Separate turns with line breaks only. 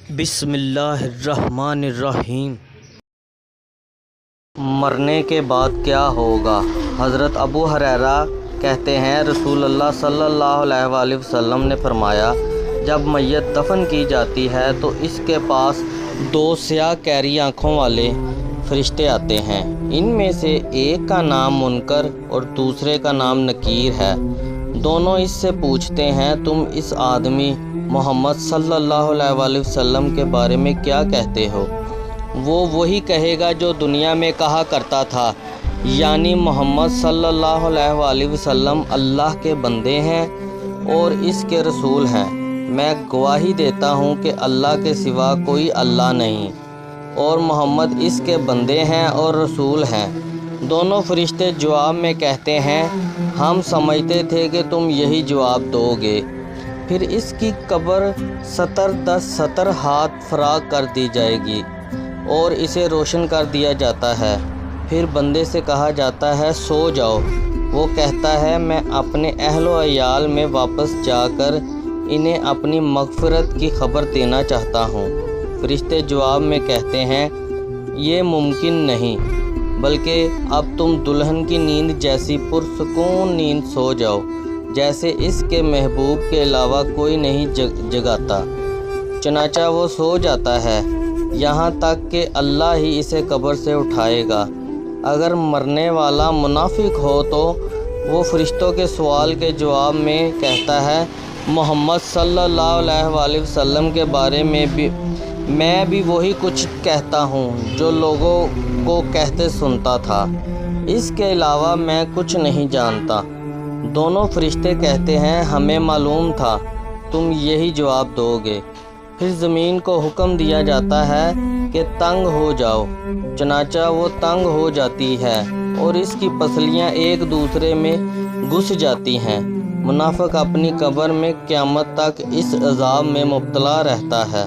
بسم اللہ الرحمن الرحیم۔ مرنے کے بعد کیا ہوگا؟ حضرت ابو ہریرہ کہتے ہیں رسول اللہ صلی اللہ علیہ وآلہ وسلم نے فرمایا، جب میت دفن کی جاتی ہے تو اس کے پاس دو سیاہ کیری آنکھوں والے فرشتے آتے ہیں۔ ان میں سے ایک کا نام منکر اور دوسرے کا نام نکیر ہے۔ دونوں اس سے پوچھتے ہیں، تم اس آدمی محمد صلی اللہ علیہ وآلہ وسلم کے بارے میں کیا کہتے ہو؟ وہ وہی کہے گا جو دنیا میں کہا کرتا تھا، یعنی محمد صلی اللہ علیہ وآلہ وسلم اللہ کے بندے ہیں اور اس کے رسول ہیں۔ میں گواہی دیتا ہوں کہ اللہ کے سوا کوئی اللہ نہیں اور محمد اس کے بندے ہیں اور رسول ہیں۔ دونوں فرشتے جواب میں کہتے ہیں، ہم سمجھتے تھے کہ تم یہی جواب دو گے۔ پھر اس کی قبر 70 ہاتھ فراخ کر دی جائے گی اور اسے روشن کر دیا جاتا ہے۔ پھر بندے سے کہا جاتا ہے، سو جاؤ۔ وہ کہتا ہے، میں اپنے اہل و عیال میں واپس جا کر انہیں اپنی مغفرت کی خبر دینا چاہتا ہوں۔ فرشتے جواب میں کہتے ہیں، یہ ممکن نہیں، بلکہ اب تم دلہن کی نیند جیسی پرسکون نیند سو جاؤ، جیسے اس کے محبوب کے علاوہ کوئی نہیں جگاتا۔ چنانچہ وہ سو جاتا ہے، یہاں تک کہ اللہ ہی اسے قبر سے اٹھائے گا۔ اگر مرنے والا منافق ہو تو وہ فرشتوں کے سوال کے جواب میں کہتا ہے، محمد صلی اللہ علیہ وآلہ وسلم کے بارے میں میں بھی وہی کچھ کہتا ہوں جو لوگوں کو کہتے سنتا تھا، اس کے علاوہ میں کچھ نہیں جانتا۔ دونوں فرشتے کہتے ہیں، ہمیں معلوم تھا تم یہی جواب دو گے۔ پھر زمین کو حکم دیا جاتا ہے کہ تنگ ہو جاؤ، چنانچہ وہ تنگ ہو جاتی ہے اور اس کی پسلیاں ایک دوسرے میں گھس جاتی ہیں۔ منافق اپنی قبر میں قیامت تک اس عذاب میں مبتلا رہتا ہے۔